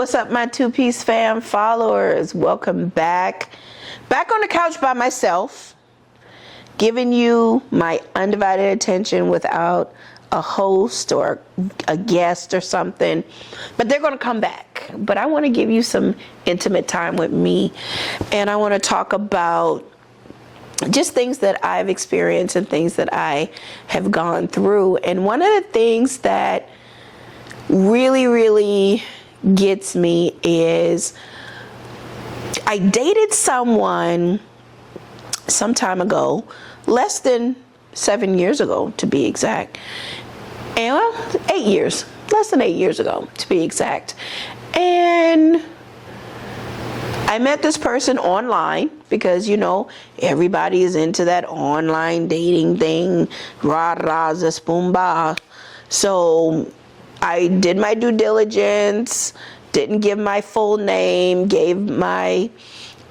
What's up, my two-piece fam followers? Welcome back. Back on the couch by myself, giving you my undivided attention without a host or a guest or something. But they're going to come back. But I want to give you some intimate time with me. And I want to talk about just things that I've experienced and things that I have gone through. And one of the things that really gets me is I dated someone some time ago, less than 7 years ago to be exact, and well, 8 years, less than 8 years ago to be exact. And I met this person online because, you know, everybody is into that online dating thing, rah-rah, zaspoomba. So I did my due diligence, didn't give my full name, gave my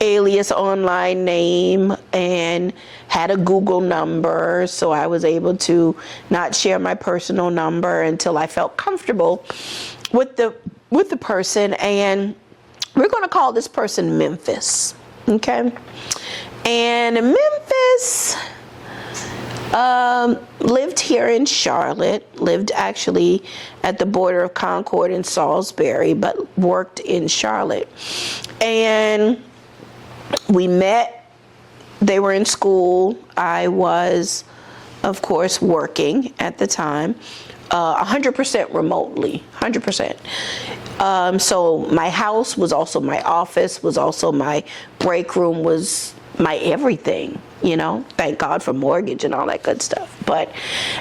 alias online name, and had a Google number. So I was able to not share my personal number until I felt comfortable with the person. And we're going to call this person Memphis, okay? And Memphis lived here in Charlotte, lived actually at the border of Concord and Salisbury, but worked in Charlotte. And we met, they were in school. I was, of course, working at the time, 100% remotely, 100%. So my house was also my office, was also my break room, was my everything, you know. Thank God for mortgage and all that good stuff. But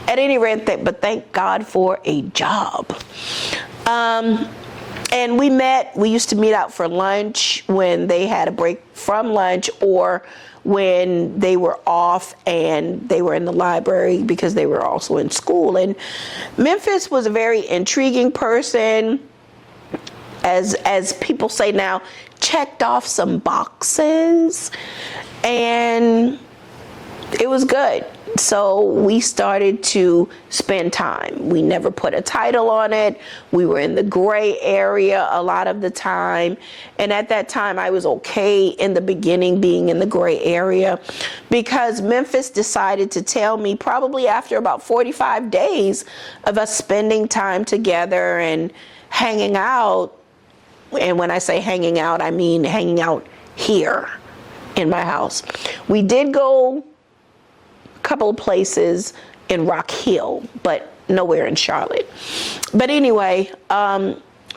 at any rate, thank God for a job. And we met, we used to meet out for lunch when they had a break from lunch, or when they were off and they were in the library because they were also in school. And Memphis was a very intriguing person, as people say now, checked off some boxes, and it was good. So we started to spend time. We never put a title on it. We were in the gray area a lot of the time. And at that time, I was okay in the beginning being in the gray area, because Memphis decided to tell me, probably after about 45 days of us spending time together and hanging out. And when I say hanging out, I mean hanging out here in my house. We did go couple of places in Rock Hill, but nowhere in Charlotte. But anyway,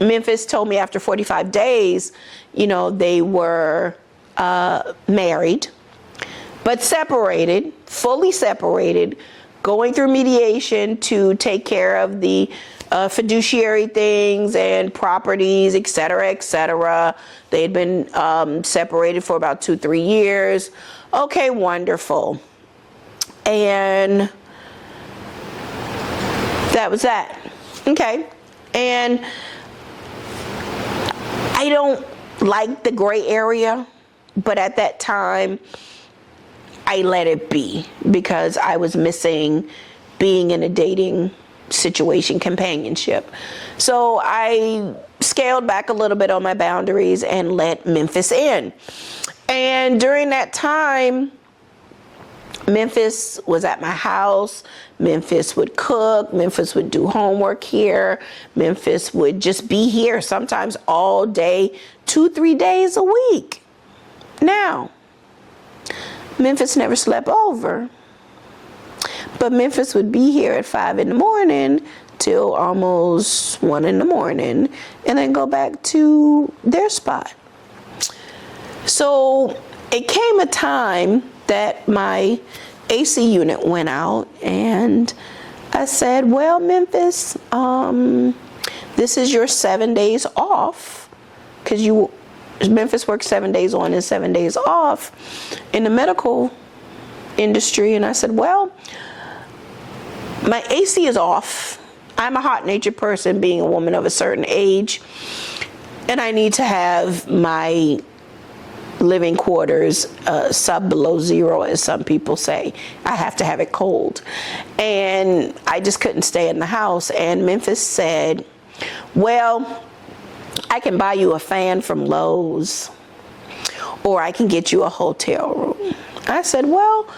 Memphis told me after 45 days, you know, they were married, but separated, fully separated, going through mediation to take care of the fiduciary things and properties, et cetera. They had been separated for about 2-3 years. Okay, wonderful. And that was that. Okay. And I don't like the gray area, but at that time, I let it be because I was missing being in a dating situation, companionship. So I scaled back a little bit on my boundaries and let Memphis in. And during that time, Memphis was at my house. Memphis would cook. Memphis would do homework here. Memphis would just be here sometimes all day, 2-3 days a week. Now, Memphis never slept over, but Memphis would be here at 5 in the morning till almost 1 in the morning and then go back to their spot. So it came a time that my AC unit went out, and I said, well, Memphis, this is your 7 days off, because Memphis works 7 days on and 7 days off in the medical industry. And I said, well, my AC is off. I'm a hot-natured person, being a woman of a certain age, and I need to have my living quarters sub below zero, as some people say. I have to have it cold. And I just couldn't stay in the house. And Memphis said, well, I I can buy you a fan from Lowe's, or I can get you a hotel room. I said, well,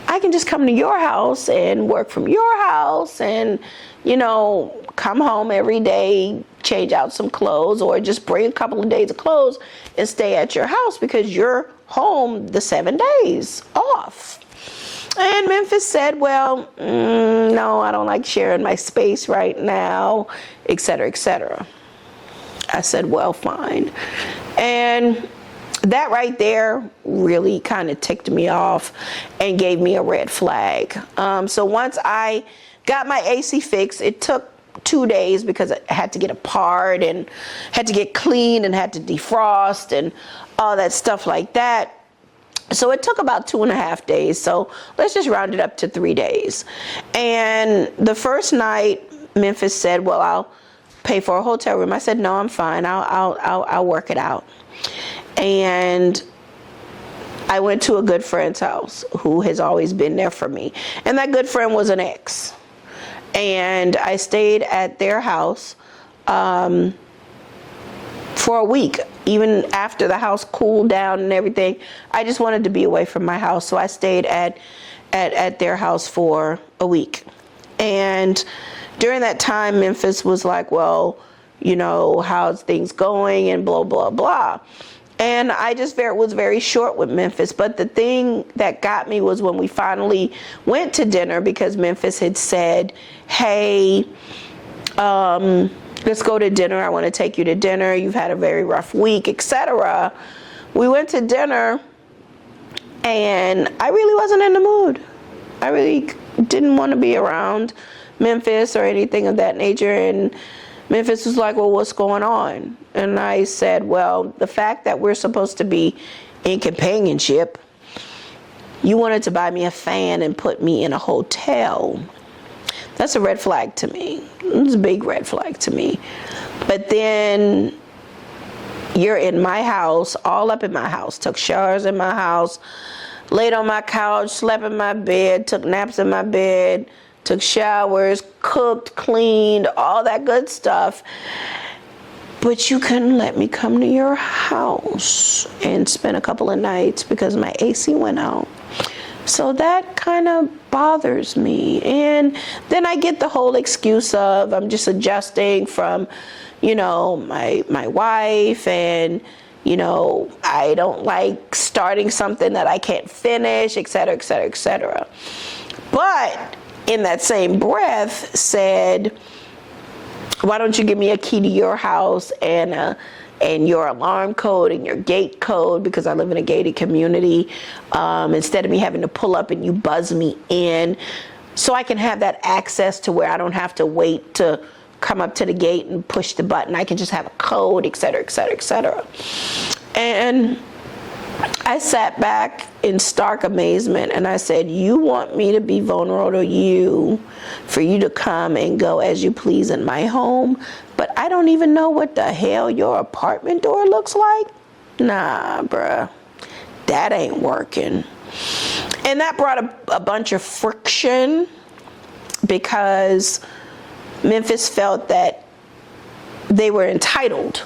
I can just come to your house and work from your house and, come home every day, change out some clothes, or just bring a couple of days of clothes and stay at your house because you're home the 7 days off. And Memphis said, well, no, I don't like sharing my space right now, et cetera, et cetera. I said, well, fine. And that right there really kind of ticked me off and gave me a red flag. So once I got my AC fixed, it took 2 days because I had to get a part and had to get cleaned and had to defrost and all that stuff like that. So it took about 2.5 days. So let's just round it up to 3 days. And the first night, Memphis said, well, I'll pay for a hotel room. I said, no, I'm fine. I'll work it out. And I went to a good friend's house who has always been there for me. And that good friend was an ex. And I stayed at their house for a week. Even after the house cooled down and everything, I just wanted to be away from my house. So I stayed at their house for a week. And during that time, Memphis was like, well, how's things going and blah, blah, blah. And I just was very short with Memphis. But the thing that got me was when we finally went to dinner, because Memphis had said, hey, let's go to dinner. I want to take you to dinner. You've had a very rough week, etc. We went to dinner, and I really wasn't in the mood. I really didn't want to be around Memphis or anything of that nature. And Memphis was like, well, what's going on? And I said, well, the fact that we're supposed to be in companionship, you wanted to buy me a fan and put me in a hotel. That's a red flag to me. It's a big red flag to me. But then you're in my house, all up in my house, took showers in my house, laid on my couch, slept in my bed, took naps in my bed, took showers, cooked, cleaned, all that good stuff. But you couldn't let me come to your house and spend a couple of nights because my AC went out. So that kind of bothers me. And then I get the whole excuse of I'm just adjusting from, my wife, and, I don't like starting something that I can't finish, et cetera, et cetera, et cetera. But in that same breath said, why don't you give me a key to your house and your alarm code and your gate code, because I live in a gated community, instead of me having to pull up and you buzz me in, so I can have that access to where I don't have to wait to come up to the gate and push the button. I can just have a code, et cetera, et cetera, et cetera. And I sat back in stark amazement and I said, you want me to be vulnerable to you, for you to come and go as you please in my home, but I don't even know what the hell your apartment door looks like? Nah, bruh, that ain't working. And that brought a bunch of friction, because Memphis felt that they were entitled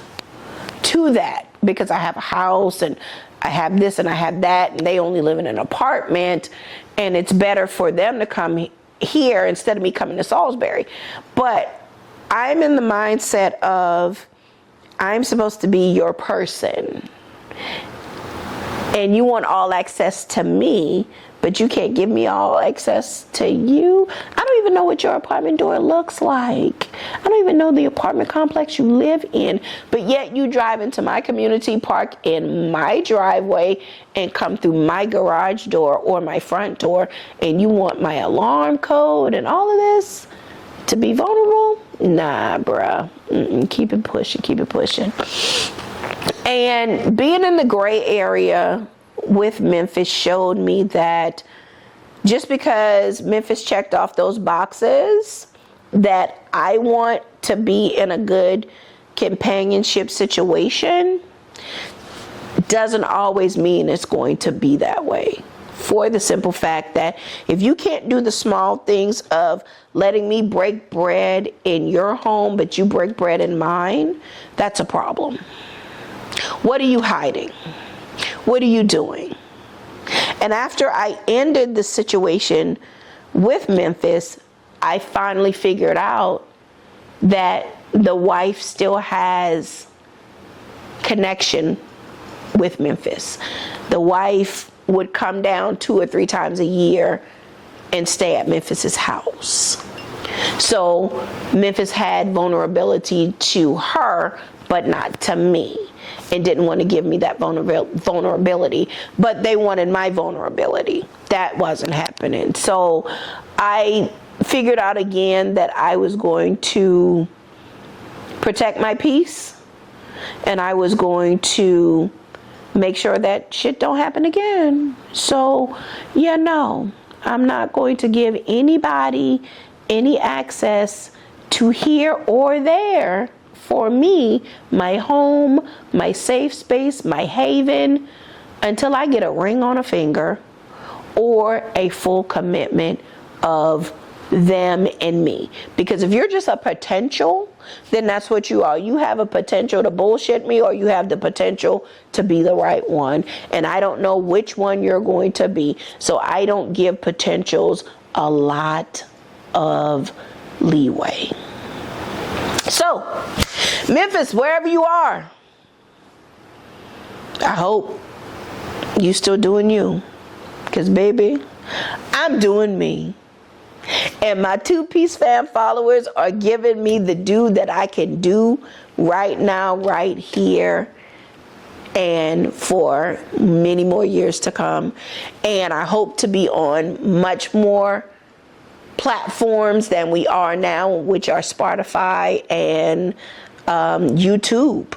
to that because I have a house and I have this and I have that, and they only live in an apartment, and it's better for them to come here instead of me coming to Salisbury. But I'm in the mindset of I'm supposed to be your person, and you want all access to me, but you can't give me all access to you. I don't even know what your apartment door looks like. I don't even know the apartment complex you live in, but yet you drive into my community, park in my driveway, and come through my garage door or my front door, and you want my alarm code and all of this to be vulnerable? Nah, bruh. Keep it pushing, keep it pushing. And being in the gray area with Memphis showed me that just because Memphis checked off those boxes that I want to be in a good companionship situation doesn't always mean it's going to be that way for the simple fact that if you can't do the small things of letting me break bread in your home, but you break bread in mine, that's a problem. What are you hiding? What are you doing? And after I ended the situation with Memphis, I finally figured out that the wife still has connection with Memphis. The wife would come down 2 or 3 times a year and stay at Memphis's house. So Memphis had vulnerability to her, but not to me, and didn't want to give me that vulnerability, but they wanted my vulnerability. That wasn't happening. So I figured out again that I was going to protect my peace, and I was going to make sure that shit don't happen again. So yeah, no, I'm not going to give anybody any access to here or there for me, my home, my safe space, my haven, until I get a ring on a finger or a full commitment of them and me. Because if you're just a potential, then that's what you are. You have a potential to bullshit me, or you have the potential to be the right one. And I don't know which one you're going to be. So I don't give potentials a lot of leeway. So, Memphis, wherever you are, I hope you still doing you. Because baby, I'm doing me. And my 2-Piece Fam followers are giving me the do that I can do right now, right here, and for many more years to come. And I hope to be on much more platforms than we are now, which are Spotify and YouTube.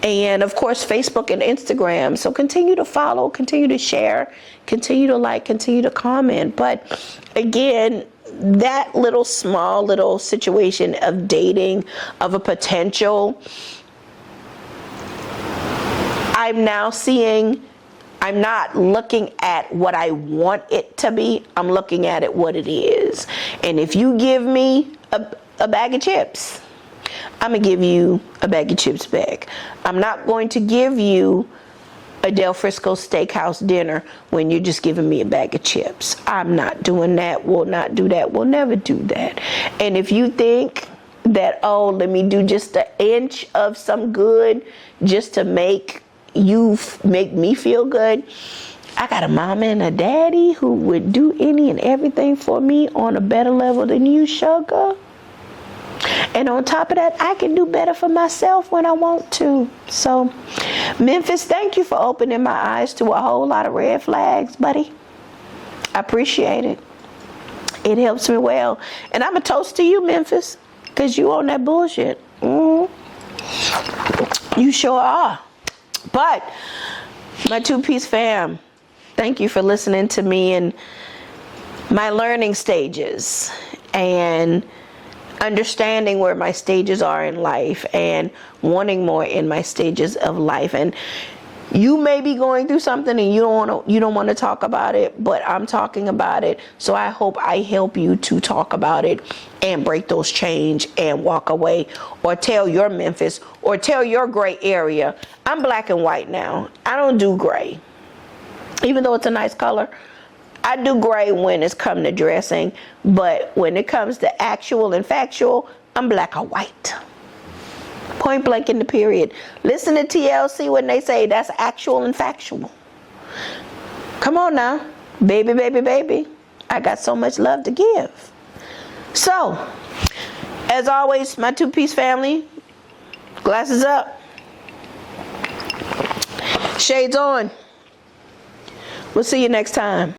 And of course, Facebook and Instagram. So continue to follow, continue to share, continue to like, continue to comment. But again, that small little situation of dating, of a potential, I'm now seeing, I'm not looking at what I want it to be. I'm looking at it what it is. And if you give me a bag of chips, I'm going to give you a bag of chips back. I'm not going to give you a Del Frisco Steakhouse dinner when you're just giving me a bag of chips. I'm not doing that. We'll not do that. We'll never do that. And if you think that, oh, let me do just an inch of some good just to make me feel good, I got a mama and a daddy who would do any and everything for me on a better level than you, sugar. And on top of that, I can do better for myself when I want to. So, Memphis, thank you for opening my eyes to a whole lot of red flags, buddy. I appreciate it. It helps me well. And I'm a toast to you, Memphis, because you on that bullshit. You sure are. But, my 2-Piece Fam, thank you for listening to me in my learning stages and understanding where my stages are in life and wanting more in my stages of life. And you may be going through something and you don't want to talk about it, but I'm talking about it. So I hope I help you to talk about it and break those chains and walk away, or tell your Memphis, or tell your gray area, I'm black and white now. I don't do gray. Even though it's a nice color, I do gray when it's come to dressing, but when it comes to actual and factual, I'm black or white. Point blank in the period. Listen to TLC when they say that's actual and factual. Come on now. Baby, baby, baby. I got so much love to give. So, as always, my 2-Piece family, glasses up, shades on. We'll see you next time.